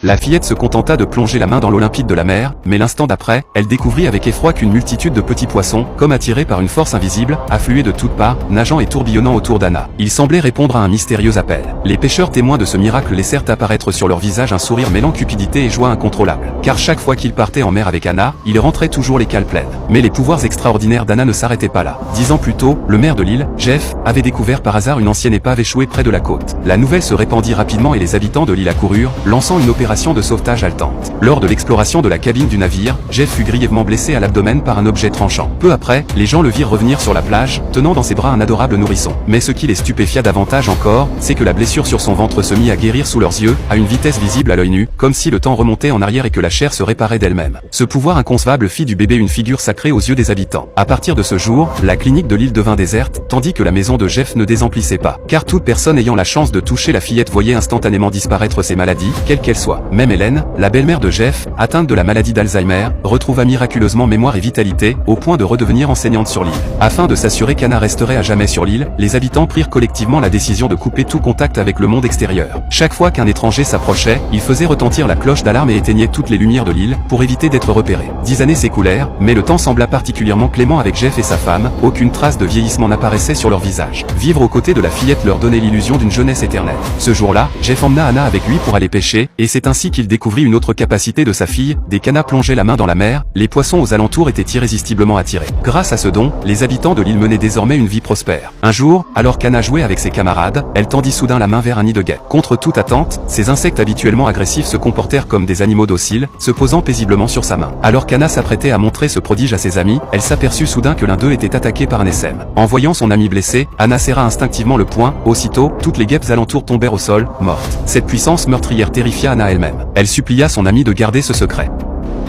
La fillette se contenta de plonger la main dans l'eau limpide de la mer, mais l'instant d'après, elle découvrit avec effroi qu'une multitude de petits poissons, comme attirés par une force invisible, affluaient de toutes parts, nageant et tourbillonnant autour d'Anna. Ils semblaient répondre à un mystérieux appel. Les pêcheurs témoins de ce miracle laissèrent apparaître sur leur visage un sourire mêlant cupidité et joie incontrôlable. Car chaque fois qu'ils partaient en mer avec Anna, ils rentraient toujours les cales pleines. Mais les pouvoirs extraordinaires d'Anna ne s'arrêtaient pas là. 10 ans plus tôt, le maire de l'île, Jeff, avait découvert par hasard une ancienne épave échouée près de la côte. La nouvelle se répandit rapidement et les habitants de l'île accoururent, lançant une opération de sauvetage haletante. Lors de l'exploration de la cabine du navire, Jeff fut grièvement blessé à l'abdomen par un objet tranchant. Peu après, les gens le virent revenir sur la plage, tenant dans ses bras un adorable nourrisson. Mais ce qui les stupéfia davantage encore, c'est que la blessure sur son ventre se mit à guérir sous leurs yeux, à une vitesse visible à l'œil nu, comme si le temps remontait en arrière et que la chair se réparait d'elle-même. Ce pouvoir inconcevable fit du bébé une figure sacrée aux yeux des habitants. À partir de ce jour, la clinique de l'île devint déserte, tandis que la maison de Jeff ne désemplissait pas. Car toute personne ayant la chance de toucher la fillette voyait instantanément disparaître ses maladies, quelles qu'elles soient. Même Hélène, la belle-mère de Jeff, atteinte de la maladie d'Alzheimer, retrouva miraculeusement mémoire et vitalité, au point de redevenir enseignante sur l'île. Afin de s'assurer qu'Anna resterait à jamais sur l'île, les habitants prirent collectivement la décision de couper tout contact avec le monde extérieur. Chaque fois qu'un étranger s'approchait, il faisait retentir la cloche d'alarme et éteignait toutes les lumières de l'île, pour éviter d'être repéré. 10 années s'écoulèrent, mais le temps sembla particulièrement clément avec Jeff et sa femme, aucune trace de vieillissement n'apparaissait sur leur visage. Vivre aux côtés de la fillette leur donnait l'illusion d'une jeunesse éternelle. Ce jour-là, Jeff emmena Anna avec lui pour aller pêcher, et c'est ainsi qu'il découvrit une autre capacité de sa fille, dès qu'Anna plongeait la main dans la mer, les poissons aux alentours étaient irrésistiblement attirés. Grâce à ce don, les habitants de l'île menaient désormais une vie prospère. Un jour, alors qu'Anna jouait avec ses camarades, elle tendit soudain la main vers un nid de guêpes. Contre toute attente, ces insectes habituellement agressifs se comportèrent comme des animaux dociles, se posant paisiblement sur sa main. Alors qu'Anna s'apprêtait à montrer ce prodige à ses amis, elle s'aperçut soudain que l'un d'eux était attaqué par un SM. En voyant son ami blessé, Anna serra instinctivement le poing, aussitôt, toutes les guêpes alentours tombèrent au sol, mortes. Cette puissance meurtrière terrifia Anna elle-même. Elle supplia son ami de garder ce secret.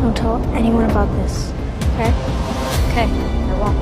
Don't tell anyone about this. Okay? Okay, I won't.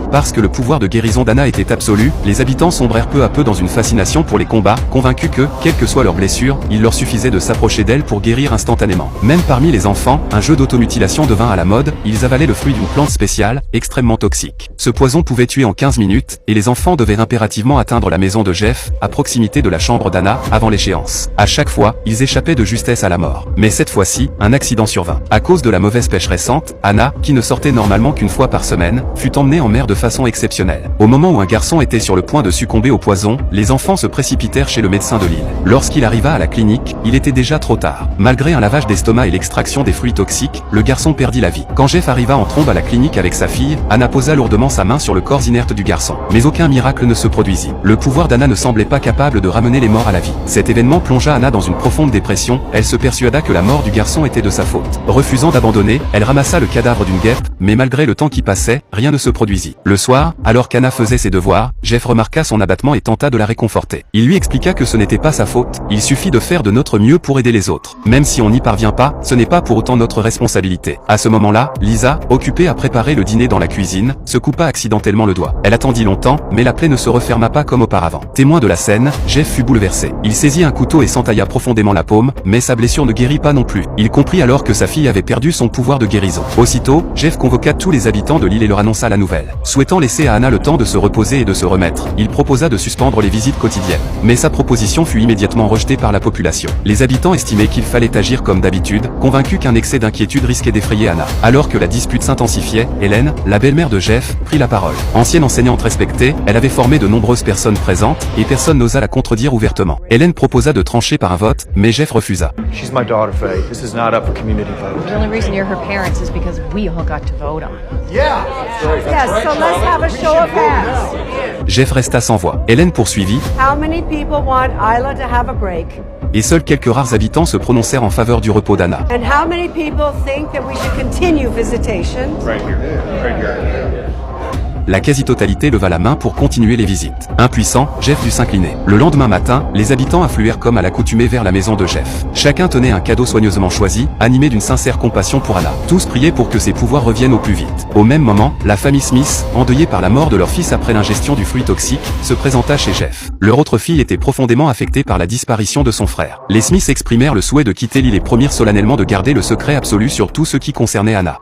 Parce que le pouvoir de guérison d'Anna était absolu, les habitants sombrèrent peu à peu dans une fascination pour les combats, convaincus que, quelle que soit leur blessure, il leur suffisait de s'approcher d'elle pour guérir instantanément. Même parmi les enfants, un jeu d'automutilation devint à la mode, ils avalaient le fruit d'une plante spéciale, extrêmement toxique. Ce poison pouvait tuer en 15 minutes, et les enfants devaient impérativement atteindre la maison de Jeff, à proximité de la chambre d'Anna, avant l'échéance. À chaque fois, ils échappaient de justesse à la mort. Mais cette fois-ci, un accident survint. À cause de la mauvaise pêche récente, Anna, qui ne sortait normalement qu'une fois par semaine, fut emmenée en mer de façon exceptionnelle. Au moment où un garçon était sur le point de succomber au poison, les enfants se précipitèrent chez le médecin de l'île. Lorsqu'il arriva à la clinique, il était déjà trop tard. Malgré un lavage d'estomac et l'extraction des fruits toxiques, le garçon perdit la vie. Quand Jeff arriva en trombe à la clinique avec sa fille, Anna posa lourdement sa main sur le corps inerte du garçon. Mais aucun miracle ne se produisit. Le pouvoir d'Anna ne semblait pas capable de ramener les morts à la vie. Cet événement plongea Anna dans une profonde dépression, elle se persuada que la mort du garçon était de sa faute. Refusant d'abandonner, elle ramassa le cadavre d'une guêpe, mais malgré le temps qui passait, rien ne se produisit. Le soir, alors qu'Anna faisait ses devoirs, Jeff remarqua son abattement et tenta de la réconforter. Il lui expliqua que ce n'était pas sa faute, il suffit de faire de notre mieux pour aider les autres. Même si on n'y parvient pas, ce n'est pas pour autant notre responsabilité. À ce moment-là, Lisa, occupée à préparer le dîner dans la cuisine, se coupa accidentellement le doigt. Elle attendit longtemps, mais la plaie ne se referma pas comme auparavant. Témoin de la scène, Jeff fut bouleversé. Il saisit un couteau et s'entailla profondément la paume, mais sa blessure ne guérit pas non plus. Il comprit alors que sa fille avait perdu son pouvoir de guérison. Aussitôt, Jeff convoqua tous les habitants de l'île et leur annonça la nouvelle. Souhaitant laisser à Anna le temps de se reposer et de se remettre, il proposa de suspendre les visites quotidiennes. Mais sa proposition fut immédiatement rejetée par la population. Les habitants estimaient qu'il fallait agir comme d'habitude, convaincus qu'un excès d'inquiétude risquait d'effrayer Anna. Alors que la dispute s'intensifiait, Hélène, la belle-mère de Jeff, prit la parole. Ancienne enseignante respectée, elle avait formé de nombreuses personnes présentes, et personne n'osa la contredire ouvertement. Hélène proposa de trancher par un vote, mais Jeff refusa. She's my daughter, Faye. This is not up for community vote. The only reason you're her parents is because we all got to vote on it. Yeah! Yes, so let's have a show of hands. Jeff resta sans voix. Hélène poursuivit, How many people want Isla to have a break? et seuls quelques rares habitants se prononcèrent en faveur du repos d'Anna. And how many people think that we should continue visitation? Right here. Right here. La quasi-totalité leva la main pour continuer les visites. Impuissant, Jeff dut s'incliner. Le lendemain matin, les habitants affluèrent comme à l'accoutumée vers la maison de Jeff. Chacun tenait un cadeau soigneusement choisi, animé d'une sincère compassion pour Anna. Tous priaient pour que ses pouvoirs reviennent au plus vite. Au même moment, la famille Smith, endeuillée par la mort de leur fils après l'ingestion du fruit toxique, se présenta chez Jeff. Leur autre fille était profondément affectée par la disparition de son frère. Les Smiths exprimèrent le souhait de quitter l'île et promirent solennellement de garder le secret absolu sur tout ce qui concernait Anna.